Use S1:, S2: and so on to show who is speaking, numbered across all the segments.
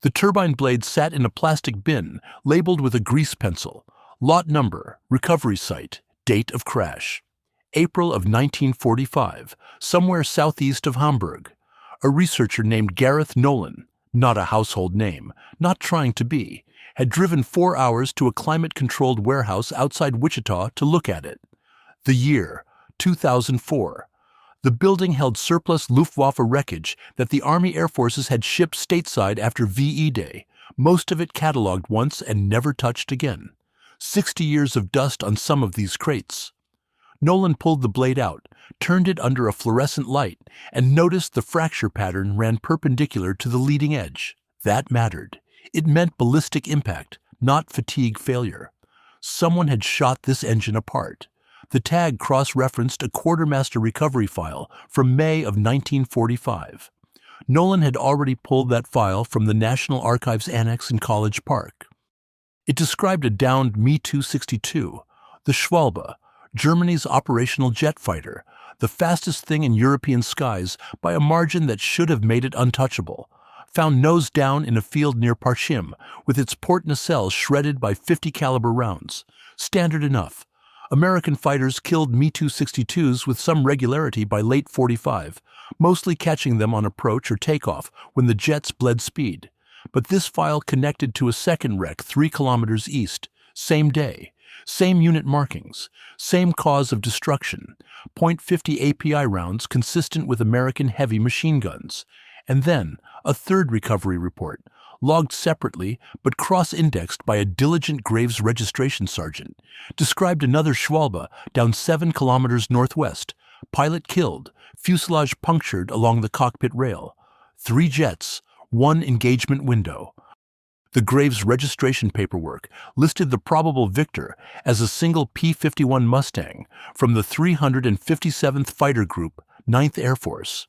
S1: The turbine blade sat in a plastic bin labeled with a grease pencil. Lot number, recovery site, date of crash. April of 1945, somewhere southeast of Hamburg. A researcher named Gareth Nolan, not a household name, not trying to be, had driven 4 hours to a climate-controlled warehouse outside Wichita to look at it. The year, 2004. The building held surplus Luftwaffe wreckage that the Army Air Forces had shipped stateside after VE Day, most of it catalogued once and never touched again. 60 years of dust on some of these crates. Nolan pulled the blade out, turned it under a fluorescent light, and noticed the fracture pattern ran perpendicular to the leading edge. That mattered. It meant ballistic impact, not fatigue failure. Someone had shot this engine apart. The tag cross-referenced a quartermaster recovery file from May of 1945. Nolan had already pulled that file from the National Archives Annex in College Park. It described a downed Me-262, the Schwalbe, Germany's operational jet fighter, the fastest thing in European skies by a margin that should have made it untouchable, found nose down in a field near Parchim with its port nacelles shredded by 50 caliber rounds. Standard enough. American fighters killed Me-262s with some regularity by late 45, mostly catching them on approach or takeoff when the jets bled speed. But this file connected to a second wreck 3 kilometers east, same day, same unit markings, same cause of destruction, .50 API rounds consistent with American heavy machine guns, and then a third recovery report, logged separately but cross-indexed by a diligent Graves registration sergeant, described another Schwalbe down 7 kilometers northwest, pilot killed, fuselage punctured along the cockpit rail, 3 jets, 1 engagement window. The Graves registration paperwork listed the probable victor as a single P-51 Mustang from the 357th Fighter Group, 9th Air Force.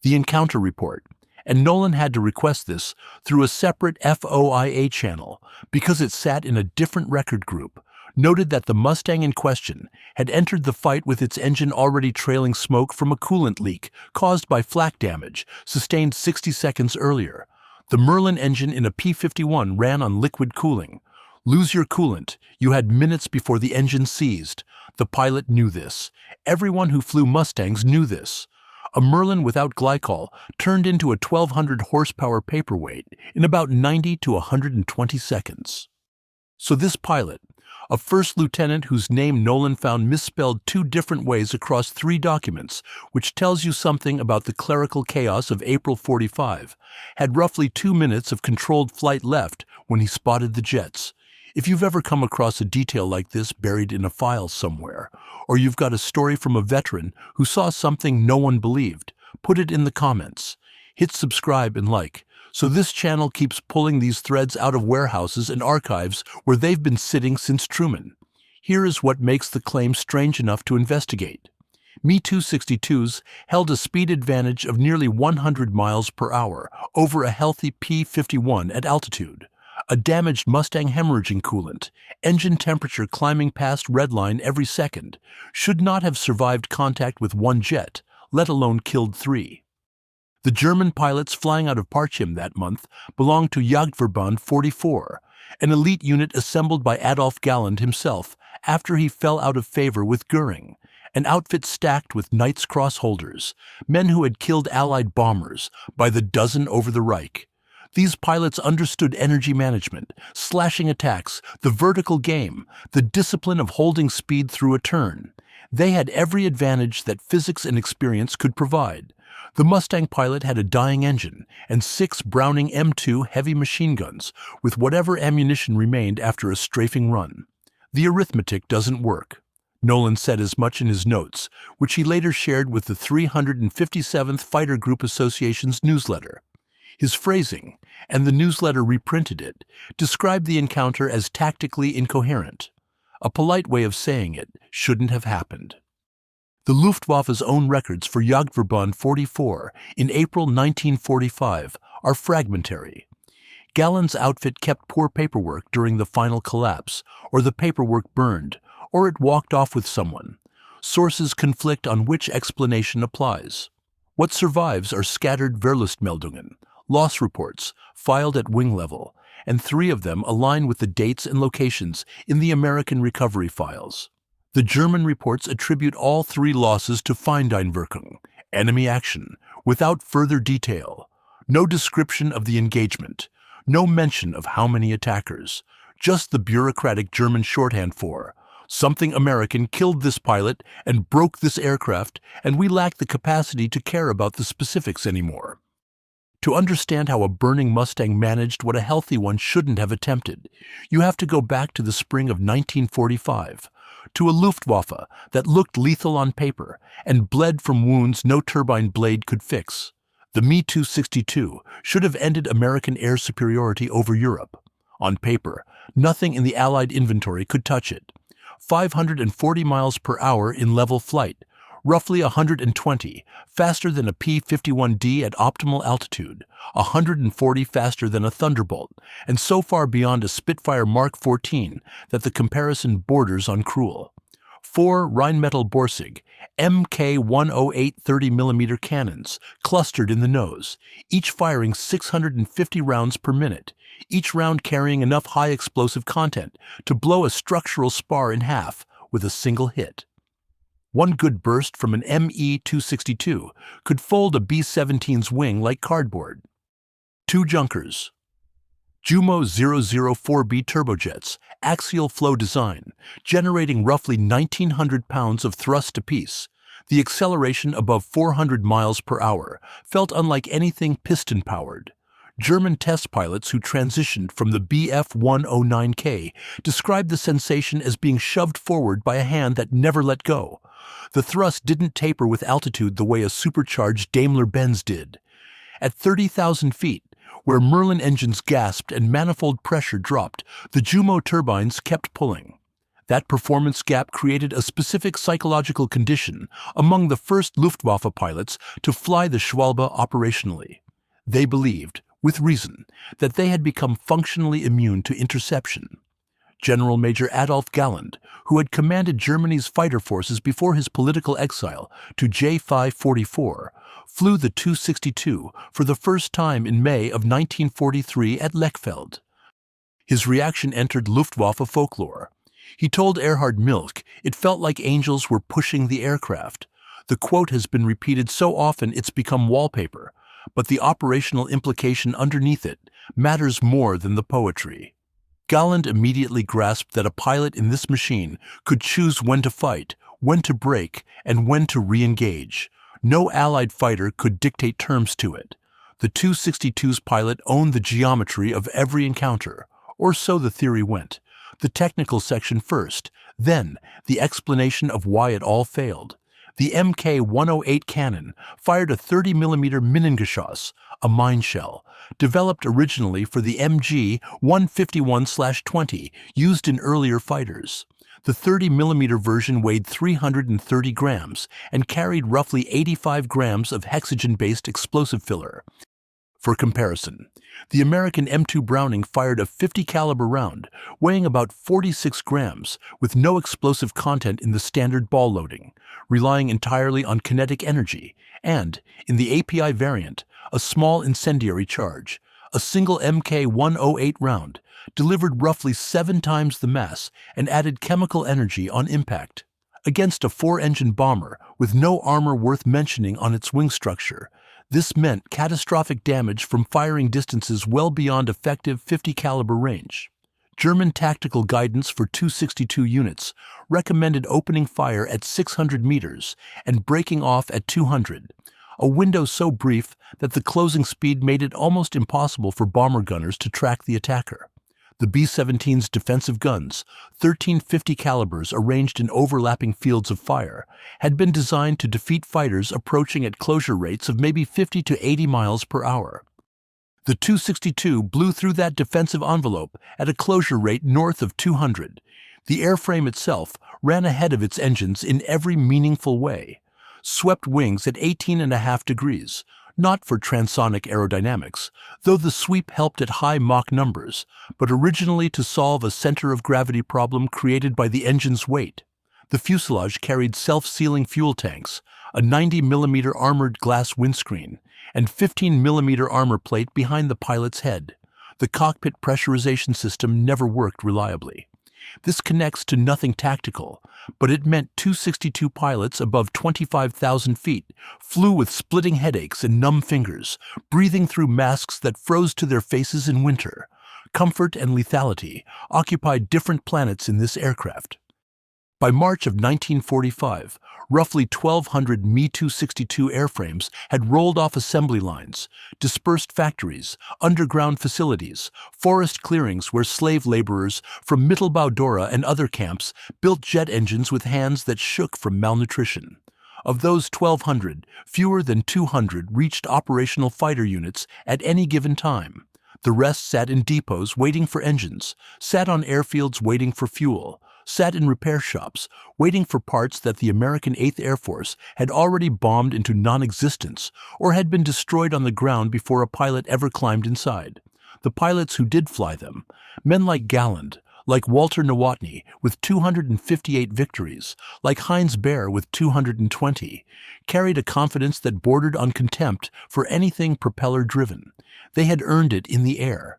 S1: The encounter report, and Nolan had to request this through a separate FOIA channel because it sat in a different record group, noted that the Mustang in question had entered the fight with its engine already trailing smoke from a coolant leak caused by flak damage sustained 60 seconds earlier. The Merlin engine in a P-51 ran on liquid cooling. Lose your coolant. You had minutes before the engine seized. The pilot knew this. Everyone who flew Mustangs knew this. A Merlin without glycol turned into a 1,200 horsepower paperweight in about 90 to 120 seconds. So this pilot, a first lieutenant whose name Nolan found misspelled 2 different ways across 3 documents, which tells you something about the clerical chaos of April 45, had roughly 2 minutes of controlled flight left when he spotted the jets. If you've ever come across a detail like this buried in a file somewhere, or you've got a story from a veteran who saw something no one believed, put it in the comments. Hit subscribe and like, so this channel keeps pulling these threads out of warehouses and archives where they've been sitting since Truman. Here is what makes the claim strange enough to investigate. Me-262s held a speed advantage of nearly 100 miles per hour over a healthy P-51 at altitude. A damaged Mustang hemorrhaging coolant, engine temperature climbing past redline every second, should not have survived contact with 1 jet, let alone killed 3. The German pilots flying out of Parchim that month belonged to Jagdverband 44, an elite unit assembled by Adolf Galland himself after he fell out of favor with Goering, an outfit stacked with Knight's Cross holders, men who had killed Allied bombers by the dozen over the Reich. These pilots understood energy management, slashing attacks, the vertical game, the discipline of holding speed through a turn. They had every advantage that physics and experience could provide. The Mustang pilot had a dying engine and 6 Browning M2 heavy machine guns with whatever ammunition remained after a strafing run. The arithmetic doesn't work. Nolan said as much in his notes, which he later shared with the 357th Fighter Group Association's newsletter. His phrasing, and the newsletter reprinted it, described the encounter as tactically incoherent. A polite way of saying it shouldn't have happened. The Luftwaffe's own records for Jagdverband 44 in April 1945 are fragmentary. Galland's outfit kept poor paperwork during the final collapse, or the paperwork burned, or it walked off with someone. Sources conflict on which explanation applies. What survives are scattered Verlustmeldungen, loss reports filed at wing level, and 3 of them align with the dates and locations in the American recovery files. The German reports attribute all 3 losses to Feindeinwirkung, enemy action, without further detail. No description of the engagement, no mention of how many attackers, just the bureaucratic German shorthand for something American killed this pilot and broke this aircraft, and we lack the capacity to care about the specifics anymore. To understand how a burning Mustang managed what a healthy one shouldn't have attempted, you have to go back to the spring of 1945, to a Luftwaffe that looked lethal on paper and bled from wounds no turbine blade could fix. The Me-262 should have ended American air superiority over Europe. On paper, nothing in the Allied inventory could touch it. 540 miles per hour in level flight, roughly 120, faster than a P-51D at optimal altitude, 140 faster than a Thunderbolt, and so far beyond a Spitfire Mark 14 that the comparison borders on cruel. 4 Rheinmetall Borsig Mk-108 30mm cannons clustered in the nose, each firing 650 rounds per minute, each round carrying enough high explosive content to blow a structural spar in half with a single hit. One good burst from an Me-262 could fold a B-17's wing like cardboard. 2 Junkers. Jumo 004B turbojets, axial flow design, generating roughly 1,900 pounds of thrust apiece. The acceleration above 400 miles per hour felt unlike anything piston-powered. German test pilots who transitioned from the Bf-109K described the sensation as being shoved forward by a hand that never let go. The thrust didn't taper with altitude the way a supercharged Daimler-Benz did. At 30,000 feet, where Merlin engines gasped and manifold pressure dropped, the Jumo turbines kept pulling. That performance gap created a specific psychological condition among the first Luftwaffe pilots to fly the Schwalbe operationally. They believed, with reason, that they had become functionally immune to interception. General Major Adolf Galland, who had commanded Germany's fighter forces before his political exile to J544, flew the 262 for the first time in May of 1943 at Lechfeld. His reaction entered Luftwaffe folklore. He told Erhard Milch it felt like angels were pushing the aircraft. The quote has been repeated so often it's become wallpaper, but the operational implication underneath it matters more than the poetry. Galland immediately grasped that a pilot in this machine could choose when to fight, when to brake, and when to re-engage. No Allied fighter could dictate terms to it. The 262's pilot owned the geometry of every encounter, or so the theory went. The technical section first, then the explanation of why it all failed. The Mk-108 cannon fired a 30mm Minengeschoss, a mine shell, developed originally for the MG-151/20 used in earlier fighters. The 30mm version weighed 330 grams and carried roughly 85 grams of hexagen-based explosive filler. For comparison, the American M2 Browning fired a 50 caliber round weighing about 46 grams with no explosive content in the standard ball loading, relying entirely on kinetic energy, and, in the API variant, a small incendiary charge. A single Mk-108 round delivered roughly 7 times the mass and added chemical energy on impact. Against a 4-engine bomber with no armor worth mentioning on its wing structure, this meant catastrophic damage from firing distances well beyond effective 50 caliber range. German tactical guidance for 262 units recommended opening fire at 600 meters and breaking off at 200, a window so brief that the closing speed made it almost impossible for bomber gunners to track the attacker. The B-17's defensive guns, 13 50 calibers arranged in overlapping fields of fire, had been designed to defeat fighters approaching at closure rates of maybe 50 to 80 miles per hour. The 262 blew through that defensive envelope at a closure rate north of 200. The airframe itself ran ahead of its engines in every meaningful way. Swept wings at 18.5 degrees, not for transonic aerodynamics, though the sweep helped at high Mach numbers, but originally to solve a center of gravity problem created by the engine's weight. The fuselage carried self-sealing fuel tanks, a 90mm armored glass windscreen, and 15mm armor plate behind the pilot's head. The cockpit pressurization system never worked reliably. This connects to nothing tactical, but it meant 262 pilots above 25,000 feet flew with splitting headaches and numb fingers, breathing through masks that froze to their faces in winter. Comfort and lethality occupied different planets in this aircraft. By March of 1945, roughly 1,200 Me-262 airframes had rolled off assembly lines, dispersed factories, underground facilities, forest clearings where slave laborers from Mittelbau-Dora and other camps built jet engines with hands that shook from malnutrition. Of those 1,200, fewer than 200 reached operational fighter units at any given time. The rest sat in depots waiting for engines, sat on airfields waiting for fuel, sat in repair shops, waiting for parts that the American 8th Air Force had already bombed into non-existence or had been destroyed on the ground before a pilot ever climbed inside. The pilots who did fly them, men like Galland, like Walter Nowotny with 258 victories, like Heinz Baer with 220, carried a confidence that bordered on contempt for anything propeller-driven. They had earned it in the air.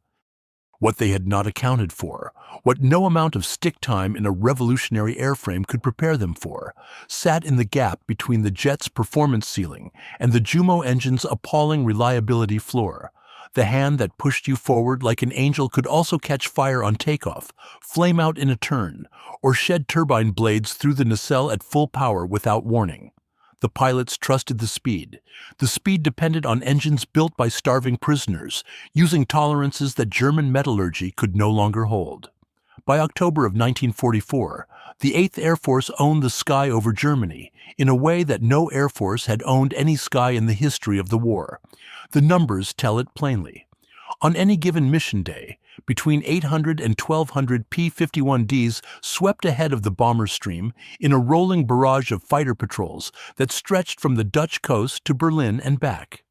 S1: What they had not accounted for, what no amount of stick time in a revolutionary airframe could prepare them for, sat in the gap between the jet's performance ceiling and the Jumo engine's appalling reliability floor. The hand that pushed you forward like an angel could also catch fire on takeoff, flame out in a turn, or shed turbine blades through the nacelle at full power without warning. The pilots trusted the speed. The speed depended on engines built by starving prisoners, using tolerances that German metallurgy could no longer hold. By October of 1944, the 8th Air Force owned the sky over Germany in a way that no Air Force had owned any sky in the history of the war. The numbers tell it plainly. On any given mission day, between 800 and 1,200 P-51Ds swept ahead of the bomber stream in a rolling barrage of fighter patrols that stretched from the Dutch coast to Berlin and back.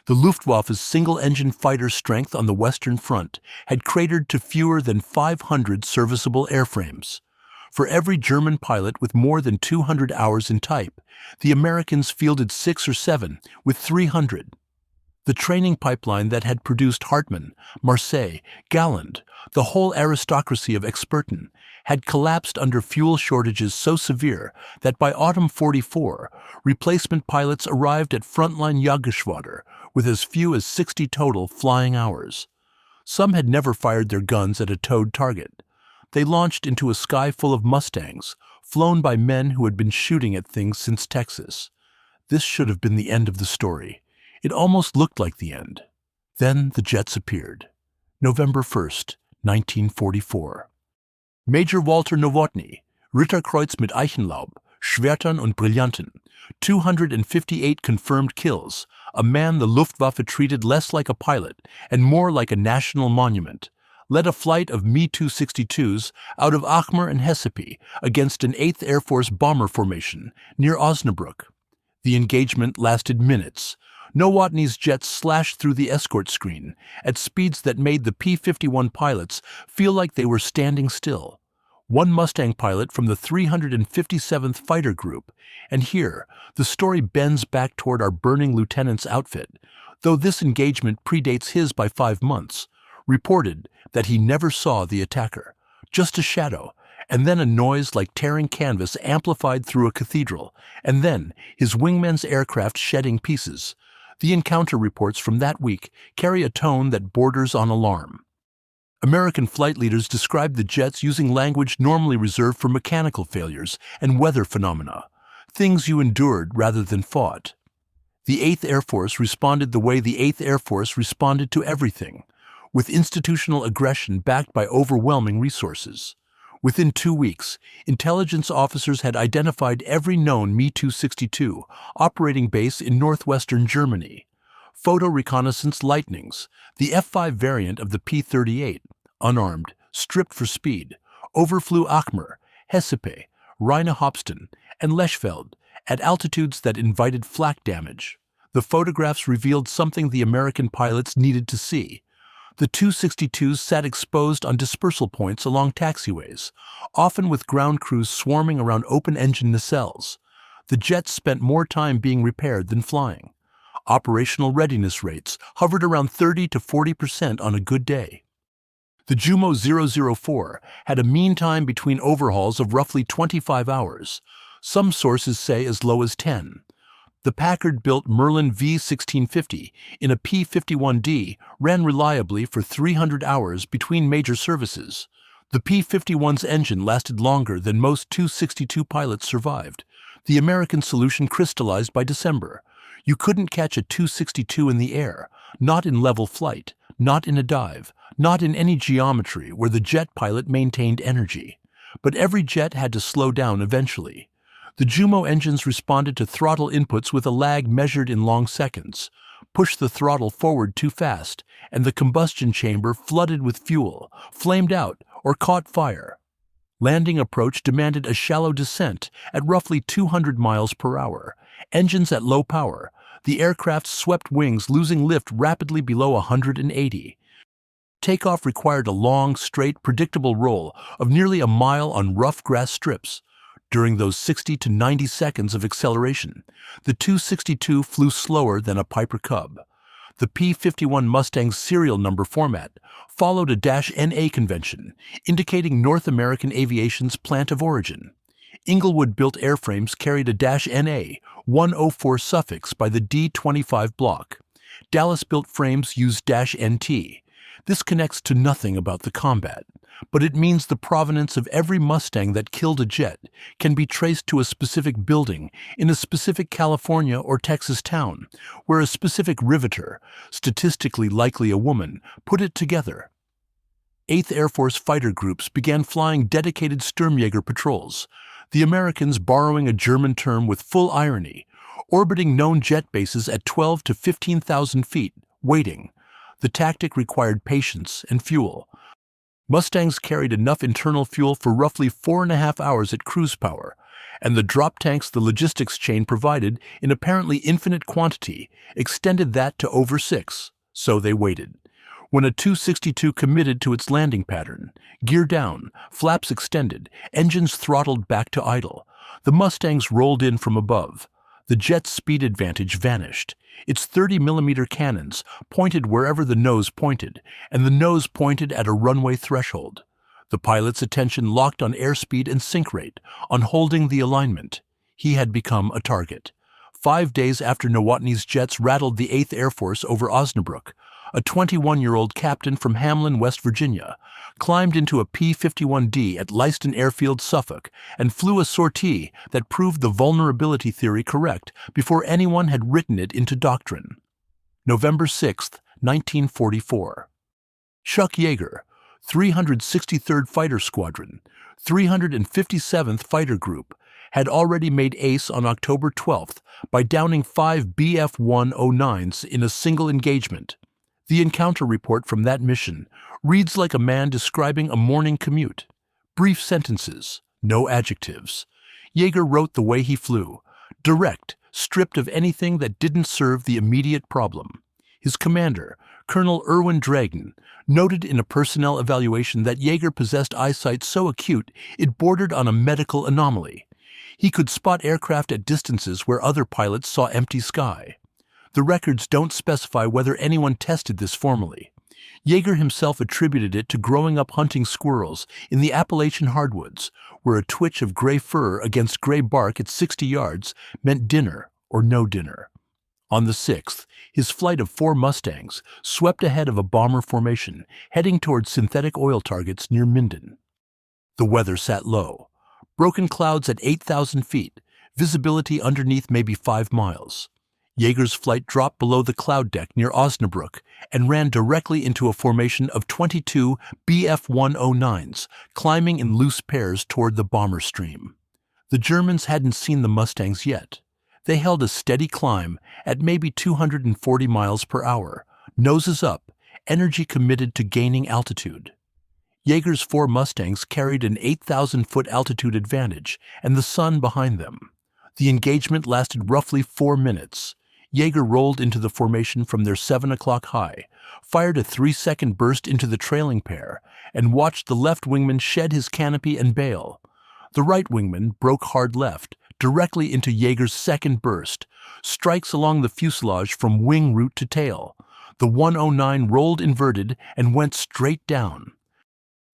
S1: The Luftwaffe's single-engine fighter strength on the Western Front had cratered to fewer than 500 serviceable airframes. For every German pilot with more than 200 hours in type, the Americans fielded 6 or 7 with 300. The training pipeline that had produced Hartmann, Marseille, Galland, the whole aristocracy of Experten, had collapsed under fuel shortages so severe that by autumn 44, replacement pilots arrived at frontline Jagdgeschwader with as few as 60 total flying hours. Some had never fired their guns at a towed target. They launched into a sky full of Mustangs, flown by men who had been shooting at things since Texas. This should have been the end of the story. It almost looked like the end. Then the jets appeared. November 1st, 1944. Major Walter Nowotny, Ritterkreuz mit Eichenlaub, Schwertern und Brillanten, 258 confirmed kills, a man the Luftwaffe treated less like a pilot and more like a national monument, led a flight of Me-262s out of Achmar and Hessepi against an 8th Air Force bomber formation near Osnabrück. The engagement lasted minutes. Nowotny's jets slashed through the escort screen at speeds that made the P-51 pilots feel like they were standing still. One Mustang pilot from the 357th Fighter Group, and here, the story bends back toward our burning lieutenant's outfit, though this engagement predates his by 5 months, reported that he never saw the attacker, just a shadow, and then a noise like tearing canvas amplified through a cathedral, and then his wingman's aircraft shedding pieces. The encounter reports from that week carry a tone that borders on alarm. American flight leaders described the jets using language normally reserved for mechanical failures and weather phenomena, things you endured rather than fought. The 8th Air Force responded the way the 8th Air Force responded to everything, with institutional aggression backed by overwhelming resources. Within 2 weeks, intelligence officers had identified every known Me-262 operating base in northwestern Germany. Photo reconnaissance Lightnings, the F-5 variant of the P-38, unarmed, stripped for speed, overflew Achmar, Hessepe, Rheine-Hopsten, and Lechfeld at altitudes that invited flak damage. The photographs revealed something the American pilots needed to see. The 262s sat exposed on dispersal points along taxiways, often with ground crews swarming around open-engine nacelles. The jets spent more time being repaired than flying. Operational readiness rates hovered around 30 to 40% on a good day. The Jumo 004 had a mean time between overhauls of roughly 25 hours. Some sources say as low as 10. The Packard-built Merlin V1650 in a P-51D ran reliably for 300 hours between major services. The P-51's engine lasted longer than most Tu-62 pilots survived. The American solution crystallized by December. You couldn't catch a Tu-62 in the air, not in level flight, not in a dive, not in any geometry where the jet pilot maintained energy. But every jet had to slow down eventually. The Jumo engines responded to throttle inputs with a lag measured in long seconds. Push the throttle forward too fast, and the combustion chamber flooded with fuel, flamed out, or caught fire. Landing approach demanded a shallow descent at roughly 200 miles per hour. Engines at low power. The aircraft's swept wings losing lift rapidly below 180. Takeoff required a long, straight, predictable roll of nearly a mile on rough grass strips. During those 60 to 90 seconds of acceleration, the Tu-62 flew slower than a Piper Cub. The P-51 Mustang's serial number format followed a -NA convention, indicating North American aviation's plant of origin. Inglewood-built airframes carried a -NA 104 suffix by the D-25 block. Dallas-built frames used -NT. This connects to nothing about the combat, but it means the provenance of every Mustang that killed a jet can be traced to a specific building in a specific California or Texas town, where a specific riveter, statistically likely a woman, put it together. 8th Air Force fighter groups began flying dedicated Sturmjäger patrols, the Americans borrowing a German term with full irony, orbiting known jet bases at 12 to 15,000 feet, waiting. The tactic required patience and fuel. Mustangs carried enough internal fuel for roughly 4.5 hours at cruise power, and the drop tanks the logistics chain provided in apparently infinite quantity extended that to over 6, so they waited. When a Tu-62 committed to its landing pattern, gear down, flaps extended, engines throttled back to idle, the Mustangs rolled in from above. The jet's speed advantage vanished. Its 30mm cannons pointed wherever the nose pointed, and the nose pointed at a runway threshold. The pilot's attention locked on airspeed and sink rate, on holding the alignment. He had become a target. 5 days after Nowotny's jets rattled the 8th Air Force over Osnabrück, a 21-year-old captain from Hamlin, West Virginia, climbed into a P-51D at Leiston Airfield, Suffolk, and flew a sortie that proved the vulnerability theory correct before anyone had written it into doctrine. November 6, 1944. Schuck Yeager, 363rd Fighter Squadron, 357th Fighter Group, had already made ace on October 12th by downing 5 Bf-109s in a single engagement. The encounter report from that mission reads like a man describing a morning commute. Brief sentences, no adjectives. Yeager wrote the way he flew, direct, stripped of anything that didn't serve the immediate problem. His commander, Colonel Erwin Dragon, noted in a personnel evaluation that Yeager possessed eyesight so acute it bordered on a medical anomaly. He could spot aircraft at distances where other pilots saw empty sky. The records don't specify whether anyone tested this formally. Yeager himself attributed it to growing up hunting squirrels in the Appalachian hardwoods, where a twitch of gray fur against gray bark at 60 yards meant dinner or no dinner. On the 6th, his flight of 4 Mustangs swept ahead of a bomber formation, heading towards synthetic oil targets near Minden. The weather sat low. Broken clouds at 8,000 feet, visibility underneath maybe 5 miles. Yeager's flight dropped below the cloud deck near Osnabrück and ran directly into a formation of 22 Bf-109s, climbing in loose pairs toward the bomber stream. The Germans hadn't seen the Mustangs yet. They held a steady climb at maybe 240 miles per hour, noses up, energy committed to gaining altitude. Yeager's 4 Mustangs carried an 8,000-foot altitude advantage and the sun behind them. The engagement lasted roughly 4 minutes. Yeager rolled into the formation from their 7 o'clock high, fired a 3-second burst into the trailing pair, and watched the left wingman shed his canopy and bail. The right wingman broke hard left, directly into Yeager's second burst, strikes along the fuselage from wing root to tail. The 109 rolled inverted and went straight down.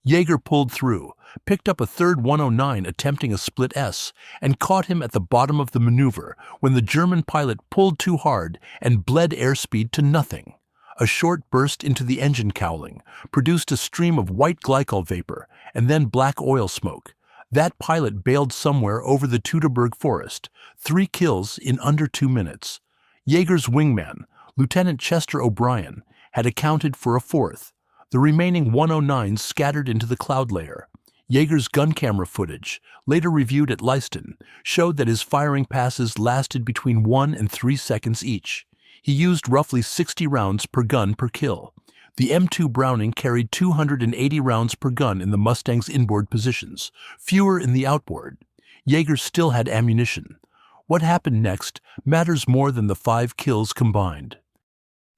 S1: Jaeger pulled through, picked up a third 109 attempting a split S, and caught him at the bottom of the maneuver when the German pilot pulled too hard and bled airspeed to nothing. A short burst into the engine cowling produced a stream of white glycol vapor and then black oil smoke. That pilot bailed somewhere over the Teutoburg forest. 3 kills in under 2 minutes. Jaeger's wingman, Lieutenant Chester O'Brien, had accounted for a fourth. The remaining 109s scattered into the cloud layer. Jaeger's gun camera footage, later reviewed at Leiston, showed that his firing passes lasted between 1 and 3 seconds each. He used roughly 60 rounds per gun per kill. The M2 Browning carried 280 rounds per gun in the Mustang's inboard positions, fewer in the outboard. Jaeger still had ammunition. What happened next matters more than the 5 kills combined.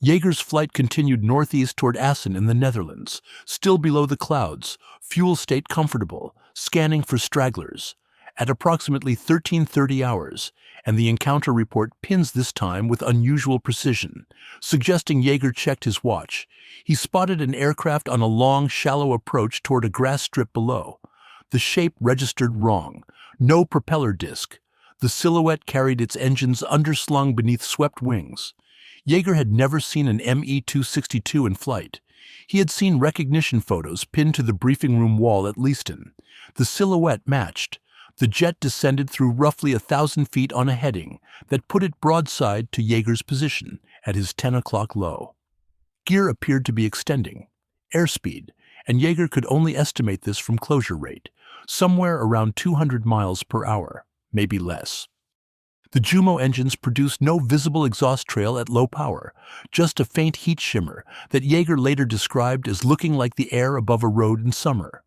S1: Jaeger's flight continued northeast toward Assen in the Netherlands, still below the clouds, fuel state comfortable, scanning for stragglers. At approximately 13:30 hours, and the encounter report pins this time with unusual precision, suggesting Jaeger checked his watch. He spotted an aircraft on a long, shallow approach toward a grass strip below. The shape registered wrong. No propeller disc. The silhouette carried its engines underslung beneath swept wings. Jaeger had never seen an Me-262 in flight. He had seen recognition photos pinned to the briefing room wall at Leiston. The silhouette matched. The jet descended through roughly 1,000 feet on a heading that put it broadside to Jaeger's position at his 10 o'clock low. Gear appeared to be extending, airspeed, and Jaeger could only estimate this from closure rate, somewhere around 200 miles per hour, maybe less. The Jumo engines produced no visible exhaust trail at low power, just a faint heat shimmer that Jaeger later described as looking like the air above a road in summer.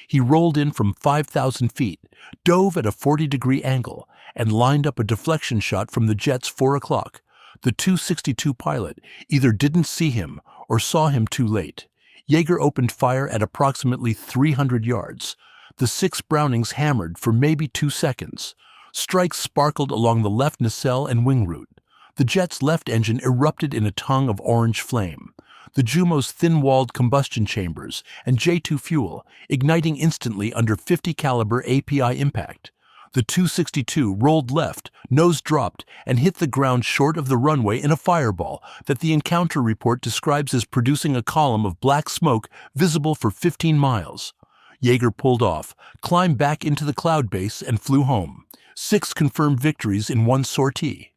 S1: He rolled in from 5,000 feet, dove at a 40-degree angle, and lined up a deflection shot from the jet's 4 o'clock. The 262 pilot either didn't see him or saw him too late. Jaeger opened fire at approximately 300 yards. The 6 Brownings hammered for maybe 2 seconds. Strikes sparkled along the left nacelle and wing root. The jet's left engine erupted in a tongue of orange flame. The Jumo's thin-walled combustion chambers and J2 fuel, igniting instantly under 50 caliber API impact. The 262 rolled left, nose dropped, and hit the ground short of the runway in a fireball that the encounter report describes as producing a column of black smoke visible for 15 miles. Jaeger pulled off, climbed back into the cloud base, and flew home. 6 confirmed victories in one sortie.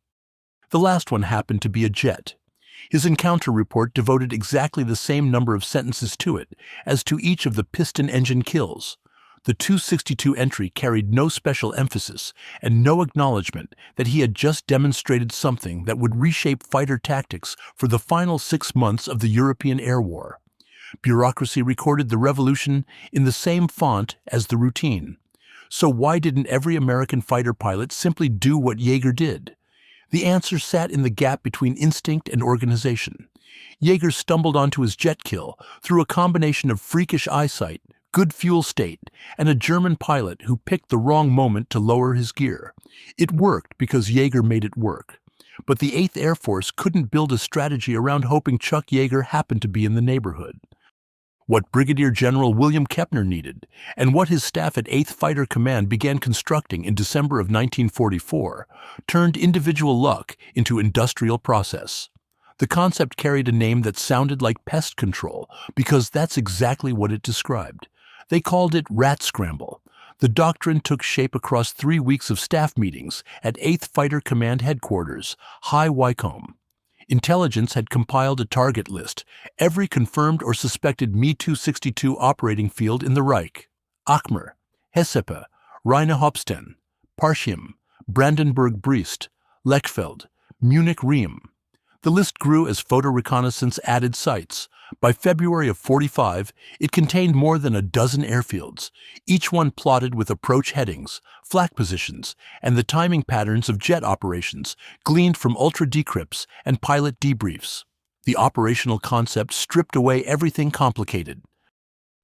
S1: The last one happened to be a jet. His encounter report devoted exactly the same number of sentences to it as to each of the piston engine kills. The 262 entry carried no special emphasis and no acknowledgement that he had just demonstrated something that would reshape fighter tactics for the final 6 months of the European Air War. Bureaucracy recorded the revolution in the same font as the routine. So why didn't every American fighter pilot simply do what Jaeger did? The answer sat in the gap between instinct and organization. Jaeger stumbled onto his jet kill through a combination of freakish eyesight, good fuel state, and a German pilot who picked the wrong moment to lower his gear. It worked because Jaeger made it work. But the 8th Air Force couldn't build a strategy around hoping Chuck Jaeger happened to be in the neighborhood. What Brigadier General William Kepner needed, and what his staff at 8th Fighter Command began constructing in December of 1944, turned individual luck into industrial process. The concept carried a name that sounded like pest control because that's exactly what it described. They called it Rat Scramble. The doctrine took shape across 3 weeks of staff meetings at 8th Fighter Command Headquarters, High Wycombe. Intelligence had compiled a target list, every confirmed or suspected Me-262 operating field in the Reich: Achmer, Hessepe, Rheine-Hopsten, Parchim, Brandenburg-Brest, Lechfeld, Munich-Riem. The list grew as photo reconnaissance added sites. By February of 45, it contained more than a dozen airfields, each one plotted with approach headings, flak positions, and the timing patterns of jet operations gleaned from ultra-decrypts and pilot debriefs. The operational concept stripped away everything complicated.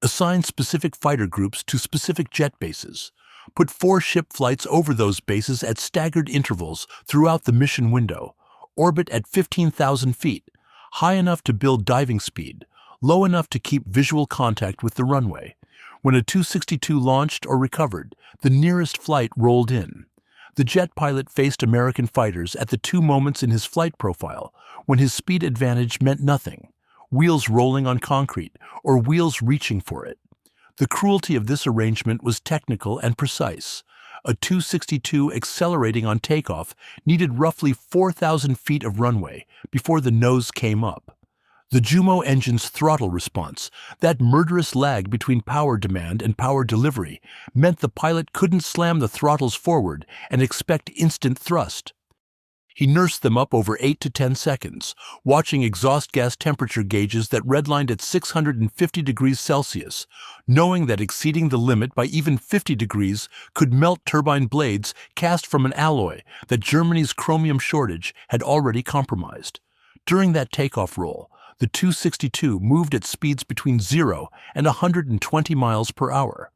S1: Assigned specific fighter groups to specific jet bases. Put 4 ship flights over those bases at staggered intervals throughout the mission window. Orbit at 15,000 feet, high enough to build diving speed, low enough to keep visual contact with the runway. When a 262 launched or recovered, the nearest flight rolled in. The jet pilot faced American fighters at the 2 moments in his flight profile when his speed advantage meant nothing: wheels rolling on concrete or wheels reaching for it. The cruelty of this arrangement was technical and precise. A 262 accelerating on takeoff needed roughly 4,000 feet of runway before the nose came up. The Jumo engine's throttle response, that murderous lag between power demand and power delivery, meant the pilot couldn't slam the throttles forward and expect instant thrust. He nursed them up over 8 to 10 seconds, watching exhaust gas temperature gauges that redlined at 650 degrees Celsius, knowing that exceeding the limit by even 50 degrees could melt turbine blades cast from an alloy that Germany's chromium shortage had already compromised. During that takeoff roll, the 262 moved at speeds between 0 and 120 miles per hour.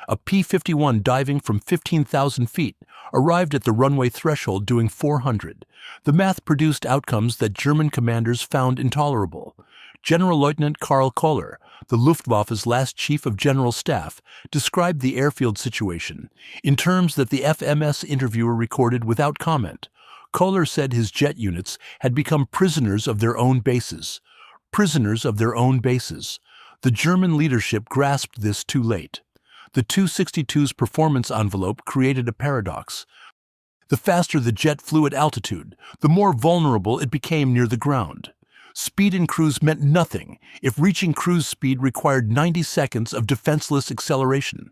S1: A P-51 diving from 15,000 feet arrived at the runway threshold doing 400. The math produced outcomes that German commanders found intolerable. General Lieutenant Karl Kohler, the Luftwaffe's last chief of general staff, described the airfield situation in terms that the FMS interviewer recorded without comment. Kohler said his jet units had become prisoners of their own bases. Prisoners of their own bases. The German leadership grasped this too late. The 262's performance envelope created a paradox. The faster the jet flew at altitude, the more vulnerable it became near the ground. Speed in cruise meant nothing if reaching cruise speed required 90 seconds of defenseless acceleration.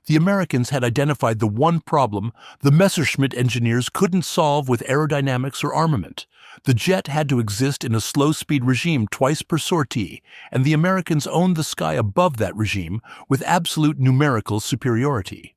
S1: The Americans had identified the one problem the Messerschmitt engineers couldn't solve with aerodynamics or armament. The jet had to exist in a slow-speed regime twice per sortie, and the Americans owned the sky above that regime with absolute numerical superiority.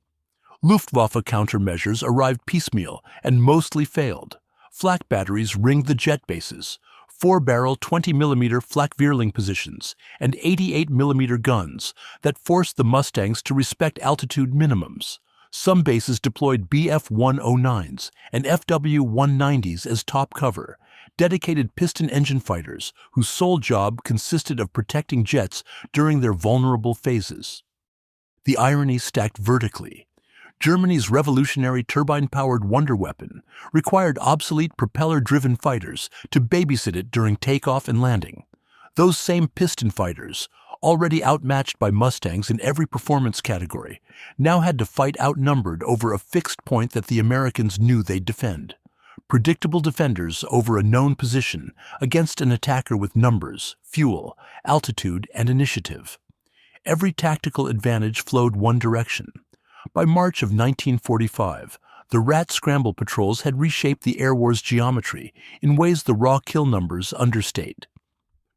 S1: Luftwaffe countermeasures arrived piecemeal and mostly failed. Flak batteries ringed the jet bases, 4-barrel 20mm flak-Vierling positions, and 88mm guns that forced the Mustangs to respect altitude minimums. Some bases deployed Bf-109s and Fw-190s as top cover, dedicated piston engine fighters whose sole job consisted of protecting jets during their vulnerable phases. The irony stacked vertically. Germany's revolutionary turbine-powered wonder weapon required obsolete propeller-driven fighters to babysit it during takeoff and landing. Those same piston fighters, already outmatched by Mustangs in every performance category, now had to fight outnumbered over a fixed point that the Americans knew they'd defend. Predictable defenders over a known position against an attacker with numbers, fuel, altitude, and initiative. Every tactical advantage flowed one direction. By March of 1945, the Rat Scramble patrols had reshaped the air war's geometry in ways the raw kill numbers understate.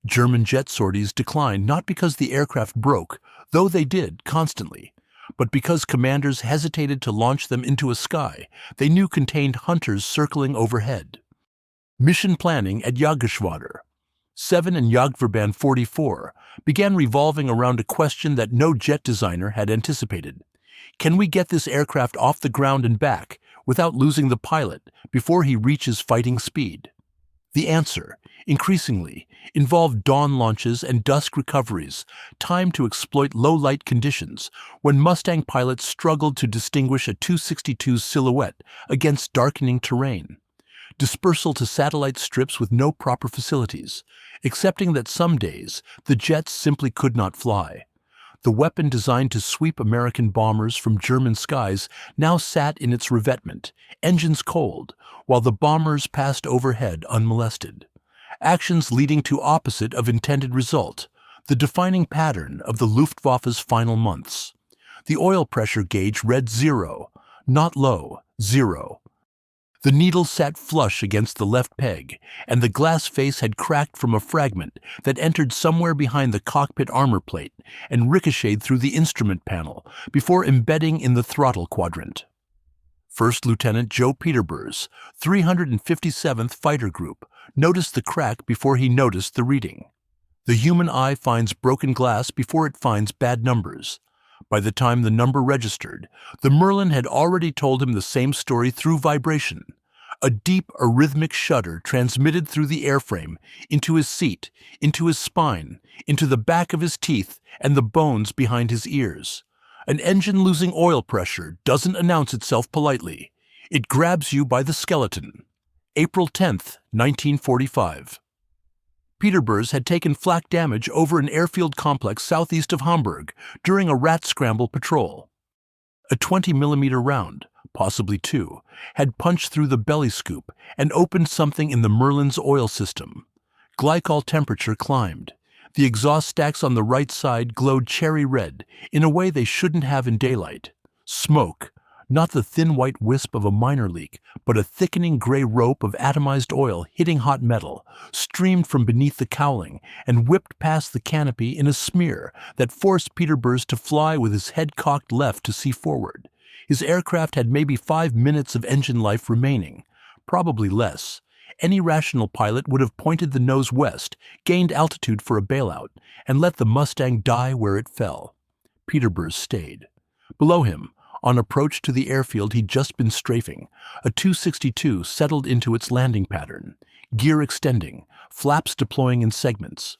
S1: German jet sorties declined not because the aircraft broke, though they did constantly, but because commanders hesitated to launch them into a sky they knew contained hunters circling overhead. Mission planning at Jagdgeschwader 7 and Jagdverband 44 began revolving around a question that no jet designer had anticipated. Can we get this aircraft off the ground and back without losing the pilot before he reaches fighting speed? The answer, increasingly, involved dawn launches and dusk recoveries, timed to exploit low-light conditions when Mustang pilots struggled to distinguish a 262's silhouette against darkening terrain. Dispersal to satellite strips with no proper facilities, accepting that some days the jets simply could not fly. The weapon designed to sweep American bombers from German skies now sat in its revetment, engines cold, while the bombers passed overhead unmolested. Actions leading to opposite of intended result, the defining pattern of the Luftwaffe's final months. The oil pressure gauge read 0, not low, 0. The needle sat flush against the left peg, and the glass face had cracked from a fragment that entered somewhere behind the cockpit armor plate and ricocheted through the instrument panel before embedding in the throttle quadrant. First Lieutenant Joe Peterburs, 357th Fighter Group, noticed the crack before he noticed the reading. The human eye finds broken glass before it finds bad numbers. By the time the number registered, the Merlin had already told him the same story through vibration. A deep, arrhythmic shudder transmitted through the airframe, into his seat, into his spine, into the back of his teeth and the bones behind his ears. An engine losing oil pressure doesn't announce itself politely. It grabs you by the skeleton. April 10th, 1945. Peterburs had taken flak damage over an airfield complex southeast of Hamburg during a Rat Scramble patrol. A 20-millimeter round, possibly two, had punched through the belly scoop and opened something in the Merlin's oil system. Glycol temperature climbed. The exhaust stacks on the right side glowed cherry red in a way they shouldn't have in daylight. Smoke, not the thin white wisp of a minor leak, but a thickening gray rope of atomized oil hitting hot metal, streamed from beneath the cowling and whipped past the canopy in a smear that forced Peterburs to fly with his head cocked left to see forward. His aircraft had maybe 5 minutes of engine life remaining, probably less. Any rational pilot would have pointed the nose west, gained altitude for a bailout, and let the Mustang die where it fell. Peterburs stayed. Below him, on approach to the airfield he'd just been strafing, a 262 settled into its landing pattern, gear extending, flaps deploying in segments.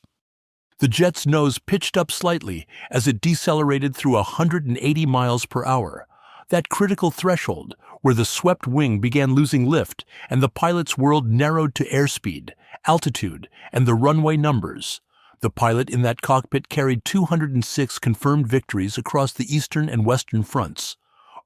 S1: The jet's nose pitched up slightly as it decelerated through 180 miles per hour. That critical threshold, where the swept wing began losing lift and the pilot's world narrowed to airspeed, altitude, and the runway numbers. The pilot in that cockpit carried 206 confirmed victories across the eastern and western fronts.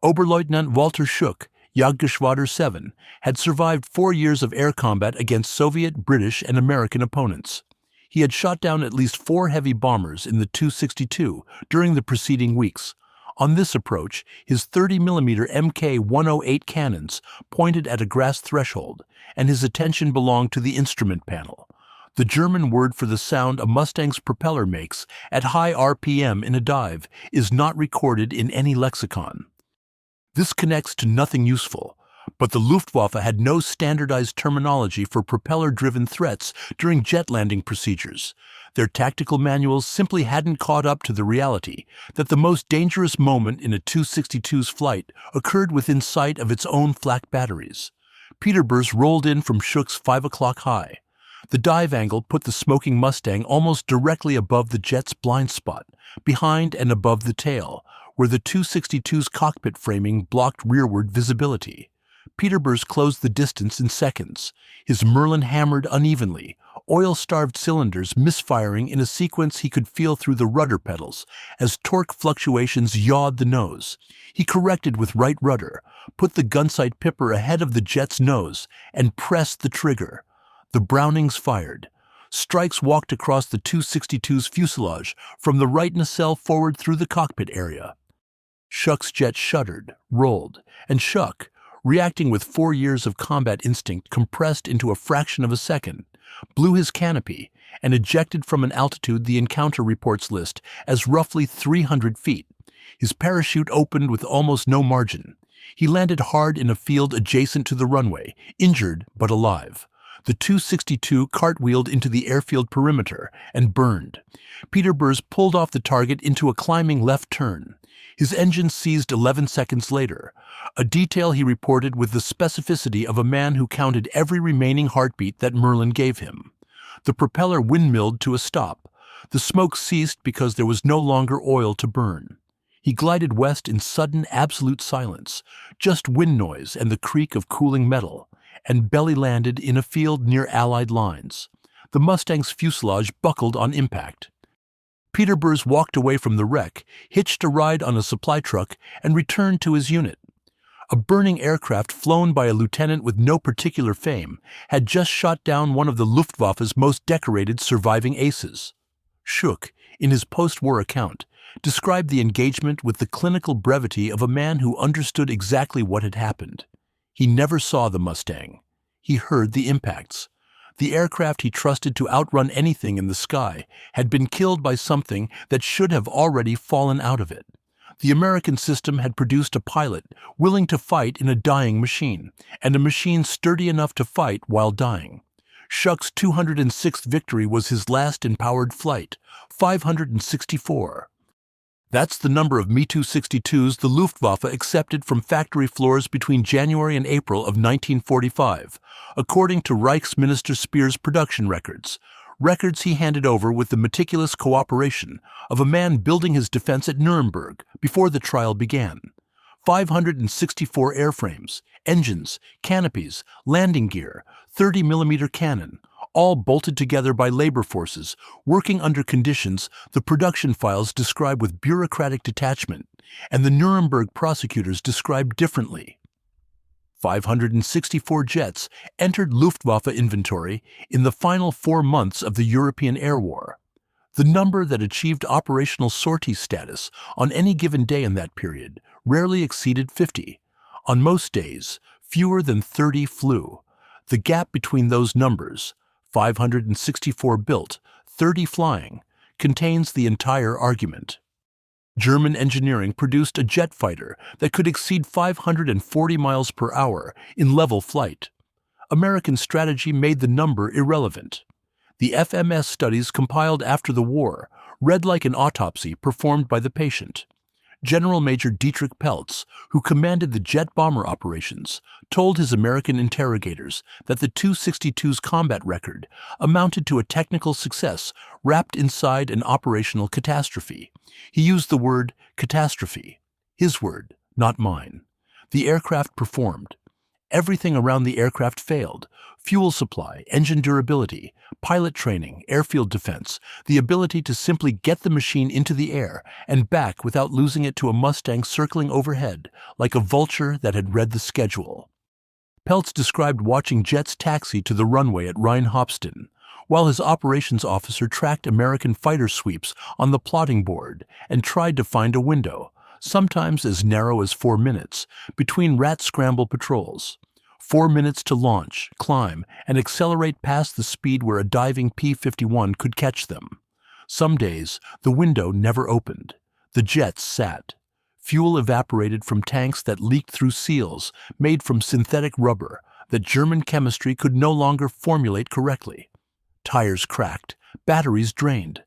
S1: Oberleutnant Walter Schuck, Jagdgeschwader 7, had survived 4 years of air combat against Soviet, British, and American opponents. He had shot down at least 4 heavy bombers in the 262 during the preceding weeks. On this approach, his 30mm Mk-108 cannons pointed at a grass threshold, and his attention belonged to the instrument panel. The German word for the sound a Mustang's propeller makes at high RPM in a dive is not recorded in any lexicon. This connects to nothing useful, but the Luftwaffe had no standardized terminology for propeller-driven threats during jet landing procedures. Their tactical manuals simply hadn't caught up to the reality that the most dangerous moment in a 262's flight occurred within sight of its own flak batteries. Peterburs rolled in from Schuck's 5 o'clock high. The dive angle put the smoking Mustang almost directly above the jet's blind spot, behind and above the tail, where the 262's cockpit framing blocked rearward visibility. Peterburs closed the distance in seconds. His Merlin hammered unevenly, oil-starved cylinders misfiring in a sequence he could feel through the rudder pedals as torque fluctuations yawed the nose. He corrected with right rudder, put the gunsight pipper ahead of the jet's nose, and pressed the trigger. The Brownings fired. Strikes walked across the 262's fuselage from the right nacelle forward through the cockpit area. Schuck's jet shuddered, rolled, and Schuck, reacting with 4 years of combat instinct compressed into a fraction of a second, blew his canopy and ejected from an altitude the encounter reports list as roughly 300 feet. His parachute opened with almost no margin. He landed hard in a field adjacent to the runway, injured but alive. The 262 cartwheeled into the airfield perimeter and burned. Peterburs pulled off the target into a climbing left turn. His engine seized 11 seconds later, a detail he reported with the specificity of a man who counted every remaining heartbeat that Merlin gave him. The propeller windmilled to a stop. The smoke ceased because there was no longer oil to burn. He glided west in sudden, absolute silence, just wind noise and the creak of cooling metal, and belly-landed in a field near Allied lines. The Mustang's fuselage buckled on impact. Peterburs walked away from the wreck, hitched a ride on a supply truck, and returned to his unit. A burning aircraft flown by a lieutenant with no particular fame had just shot down one of the Luftwaffe's most decorated surviving aces. Schuck, in his post-war account, described the engagement with the clinical brevity of a man who understood exactly what had happened. He never saw the Mustang. He heard the impacts. The aircraft he trusted to outrun anything in the sky had been killed by something that should have already fallen out of it. The American system had produced a pilot willing to fight in a dying machine, and a machine sturdy enough to fight while dying. Schuck's 206th victory was his last empowered flight, 564. That's the number of Me-262s the Luftwaffe accepted from factory floors between January and April of 1945, according to Reichsminister Speer's production records he handed over with the meticulous cooperation of a man building his defense at Nuremberg before the trial began. 564 airframes, engines, canopies, landing gear, 30mm cannon, all bolted together by labor forces, working under conditions the production files describe with bureaucratic detachment, and the Nuremberg prosecutors described differently. 564 jets entered Luftwaffe inventory in the final 4 months of the European Air War. The number that achieved operational sortie status on any given day in that period rarely exceeded 50. On most days, fewer than 30 flew. The gap between those numbers, 564 built, 30 flying, contains the entire argument. German engineering produced a jet fighter that could exceed 540 miles per hour in level flight. American strategy made the number irrelevant. The FMS studies compiled after the war read like an autopsy performed by the patient. General Major Dietrich Peltz, who commanded the jet bomber operations, told his American interrogators that the 262's combat record amounted to a technical success wrapped inside an operational catastrophe. He used the word catastrophe, his word, not mine. The aircraft performed. Everything around the aircraft failed: fuel supply, engine durability, pilot training, airfield defense, the ability to simply get the machine into the air and back without losing it to a Mustang circling overhead like a vulture that had read the schedule. Peltz described watching jets taxi to the runway at Rheinhopsten, while his operations officer tracked American fighter sweeps on the plotting board and tried to find a window, sometimes as narrow as 4 minutes, between Rat Scramble patrols. 4 minutes to launch, climb, and accelerate past the speed where a diving P-51 could catch them. Some days, the window never opened. The jets sat. Fuel evaporated from tanks that leaked through seals made from synthetic rubber that German chemistry could no longer formulate correctly. Tires cracked, batteries drained.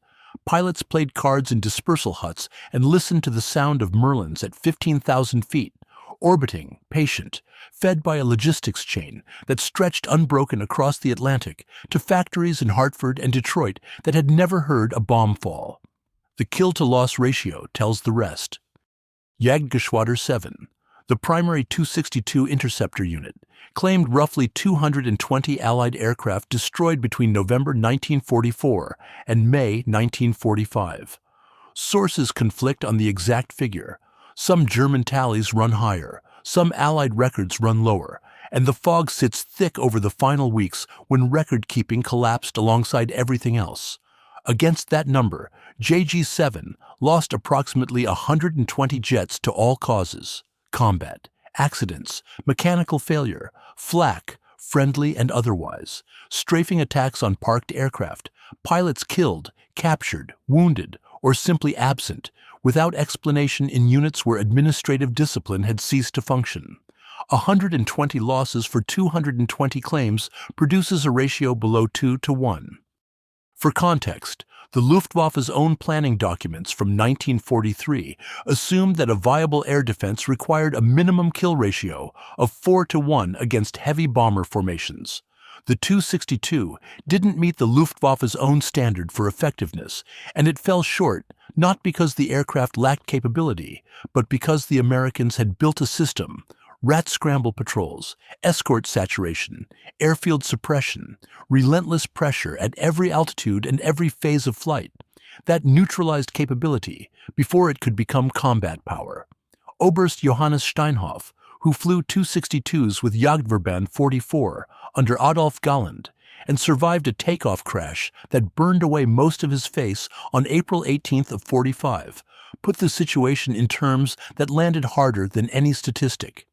S1: Pilots played cards in dispersal huts and listened to the sound of Merlins at 15,000 feet, orbiting, patient, fed by a logistics chain that stretched unbroken across the Atlantic to factories in Hartford and Detroit that had never heard a bomb fall. The kill-to-loss ratio tells the rest. Jagdgeschwader 7, the primary 262 interceptor unit, claimed roughly 220 Allied aircraft destroyed between November 1944 and May 1945. Sources conflict on the exact figure. Some German tallies run higher, some Allied records run lower, and the fog sits thick over the final weeks when record-keeping collapsed alongside everything else. Against that number, JG-7 lost approximately 120 jets to all causes: combat, accidents, mechanical failure, flak, friendly and otherwise, strafing attacks on parked aircraft, pilots killed, captured, wounded, or simply absent, without explanation in units where administrative discipline had ceased to function. 120 losses for 220 claims produces a ratio below 2 to 1. For context, the Luftwaffe's own planning documents from 1943 assumed that a viable air defense required a minimum kill ratio of 4 to 1 against heavy bomber formations. The 262 didn't meet the Luftwaffe's own standard for effectiveness, and it fell short not because the aircraft lacked capability, but because the Americans had built a system: Rat Scramble patrols, escort saturation, airfield suppression, relentless pressure at every altitude and every phase of flight, that neutralized capability before it could become combat power. Oberst Johannes Steinhoff, who flew 262s with Jagdverband 44 under Adolf Galland and survived a takeoff crash that burned away most of his face on April 18th of 45, put the situation in terms that landed harder than any statistic.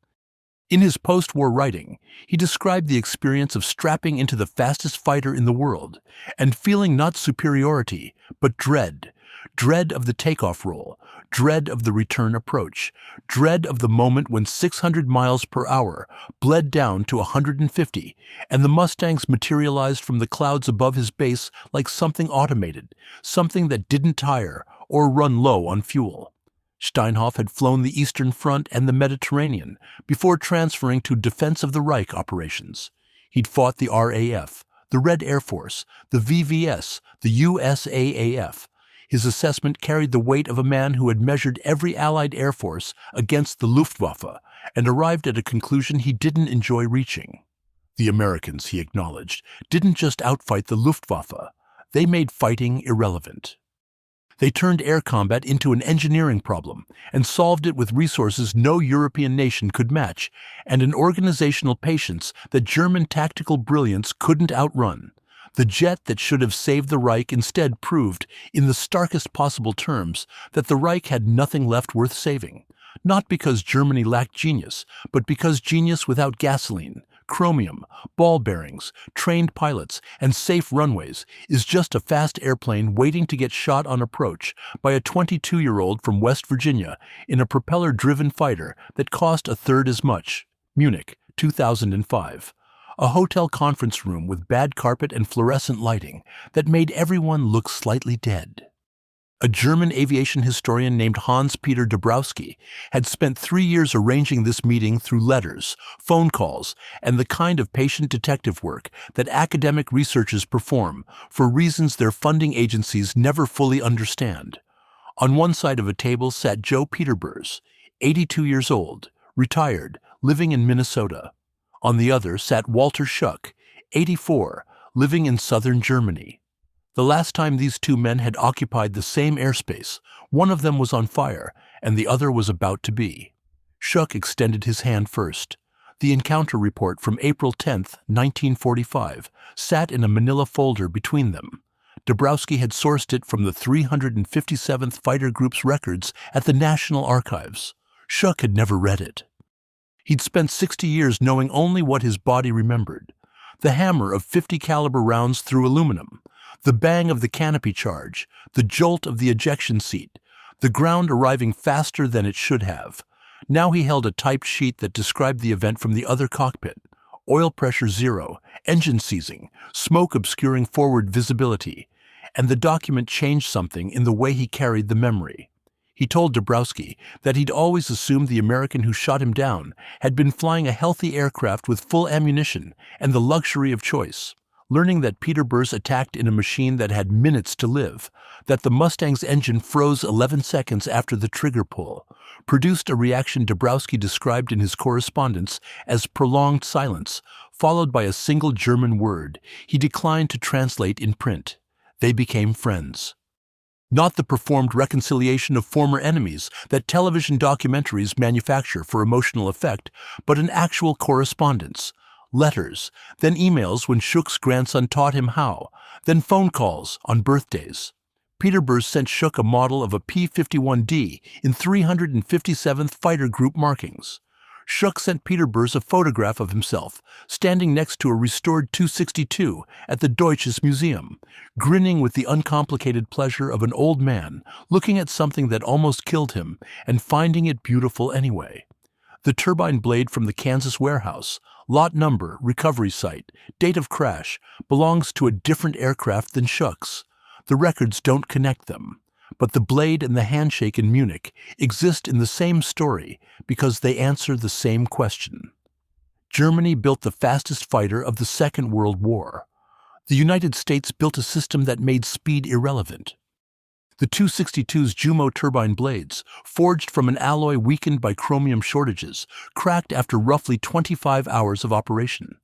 S1: In his post-war writing, he described the experience of strapping into the fastest fighter in the world and feeling not superiority, but dread. Dread of the takeoff roll, dread of the return approach, dread of the moment when 600 miles per hour bled down to 150, and the Mustangs materialized from the clouds above his base like something automated, something that didn't tire or run low on fuel. Steinhoff had flown the Eastern Front and the Mediterranean before transferring to Defense of the Reich operations. He'd fought the RAF, the Red Air Force, the VVS, the USAAF. His assessment carried the weight of a man who had measured every Allied air force against the Luftwaffe and arrived at a conclusion he didn't enjoy reaching. The Americans, he acknowledged, didn't just outfight the Luftwaffe. They made fighting irrelevant. They turned air combat into an engineering problem and solved it with resources no European nation could match and an organizational patience that German tactical brilliance couldn't outrun. The jet that should have saved the Reich instead proved, in the starkest possible terms, that the Reich had nothing left worth saving. Not because Germany lacked genius, but because genius without gasoline, chromium, ball bearings, trained pilots, and safe runways is just a fast airplane waiting to get shot on approach by a 22-year-old from West Virginia in a propeller-driven fighter that cost a third as much. Munich, 2005. A hotel conference room with bad carpet and fluorescent lighting that made everyone look slightly dead. A German aviation historian named Hans-Peter Dabrowski had spent 3 years arranging this meeting through letters, phone calls, and the kind of patient detective work that academic researchers perform for reasons their funding agencies never fully understand. On one side of a table sat Joe Peterburs, 82 years old, retired, living in Minnesota. On the other sat Walter Schuck, 84, living in southern Germany. The last time these two men had occupied the same airspace, one of them was on fire and the other was about to be. Schuck extended his hand first. The encounter report from April 10, 1945, sat in a manila folder between them. Dabrowski had sourced it from the 357th Fighter Group's records at the National Archives. Schuck had never read it. He'd spent 60 years knowing only what his body remembered. The hammer of 50 caliber rounds through aluminum, the bang of the canopy charge, the jolt of the ejection seat, the ground arriving faster than it should have. Now he held a typed sheet that described the event from the other cockpit. Oil pressure 0, engine seizing, smoke obscuring forward visibility, and the document changed something in the way he carried the memory. He told Dabrowski that he'd always assumed the American who shot him down had been flying a healthy aircraft with full ammunition and the luxury of choice. Learning that Peterburs attacked in a machine that had minutes to live, that the Mustang's engine froze 11 seconds after the trigger pull, produced a reaction Dabrowski described in his correspondence as prolonged silence, followed by a single German word he declined to translate in print. They became friends. Not the performed reconciliation of former enemies that television documentaries manufacture for emotional effect, but an actual correspondence. Letters, then emails when Schuck's grandson taught him how, then phone calls on birthdays. Peterburs sent Schuck a model of a P-51D in 357th Fighter Group markings. Schuck sent Peterburs a photograph of himself standing next to a restored 262 at the Deutsches Museum, grinning with the uncomplicated pleasure of an old man looking at something that almost killed him and finding it beautiful anyway. The turbine blade from the Kansas warehouse, lot number, recovery site, date of crash, belongs to a different aircraft than Schuck's. The records don't connect them, but the blade and the handshake in Munich exist in the same story because they answer the same question. Germany built the fastest fighter of the Second World War. The United States built a system that made speed irrelevant. The 262's Jumo turbine blades, forged from an alloy weakened by chromium shortages, cracked after roughly 25 hours of operation.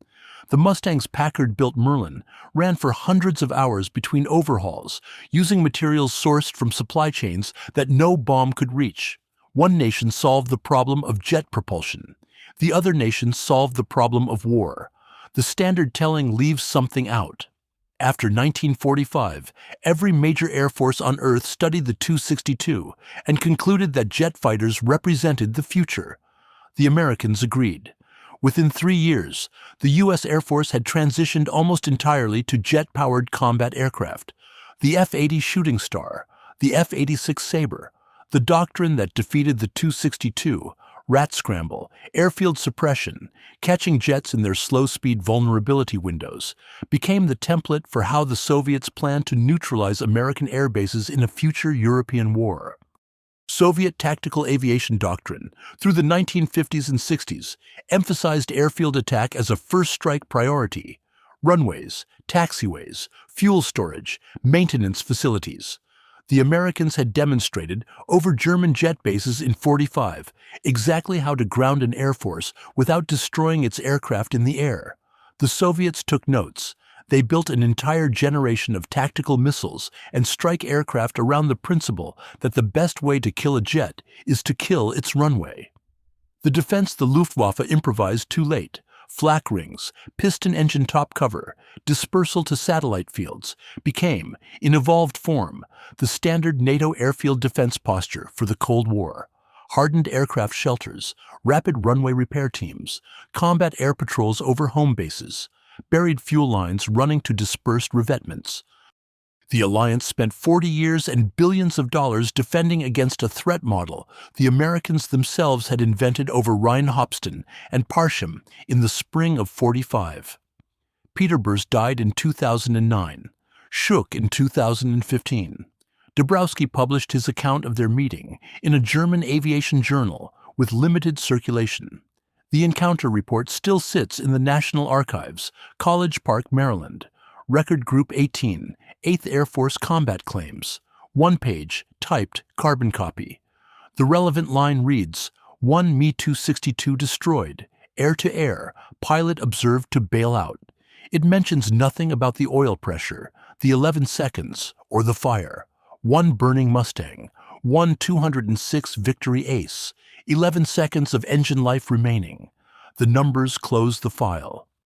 S1: The Mustang's Packard-built Merlin ran for hundreds of hours between overhauls, using materials sourced from supply chains that no bomb could reach. One nation solved the problem of jet propulsion. The other nation solved the problem of war. The standard telling leaves something out. After 1945, every major air force on Earth studied the 262 and concluded that jet fighters represented the future. The Americans agreed. Within 3 years, the U.S. Air Force had transitioned almost entirely to jet-powered combat aircraft. The F-80 Shooting Star, the F-86 Sabre, the doctrine that defeated the 262, Rat Scramble, airfield suppression, catching jets in their slow-speed vulnerability windows, became the template for how the Soviets planned to neutralize American air bases in a future European war. Soviet tactical aviation doctrine, through the 1950s and 60s, emphasized airfield attack as a first strike priority. Runways, taxiways, fuel storage, maintenance facilities. The Americans had demonstrated over German jet bases in 45 exactly how to ground an air force without destroying its aircraft in the air. The Soviets took notes. They built an entire generation of tactical missiles and strike aircraft around the principle that the best way to kill a jet is to kill its runway. The defense the Luftwaffe improvised too late. Flak rings, piston engine top cover, dispersal to satellite fields, became, in evolved form, the standard NATO airfield defense posture for the Cold War. Hardened aircraft shelters, rapid runway repair teams, combat air patrols over home bases, buried fuel lines running to dispersed revetments. The alliance spent 40 years and billions of dollars defending against a threat model the Americans themselves had invented over Rhine-Hopsten and Parchim in the spring of 45. Peterburs died in 2009, Schuck in 2015. Dabrowski published his account of their meeting in a German aviation journal with limited circulation. The encounter report still sits in the National Archives, College Park, Maryland. Record Group 18, 8th Air Force Combat Claims. 1 page, typed, carbon copy. The relevant line reads, 1 Me-262 destroyed, air-to-air, pilot observed to bail out. It mentions nothing about the oil pressure, the 11 seconds, or the fire. 1 burning Mustang, 1 206 Victory Ace, 11 seconds of engine life remaining. The numbers close the file.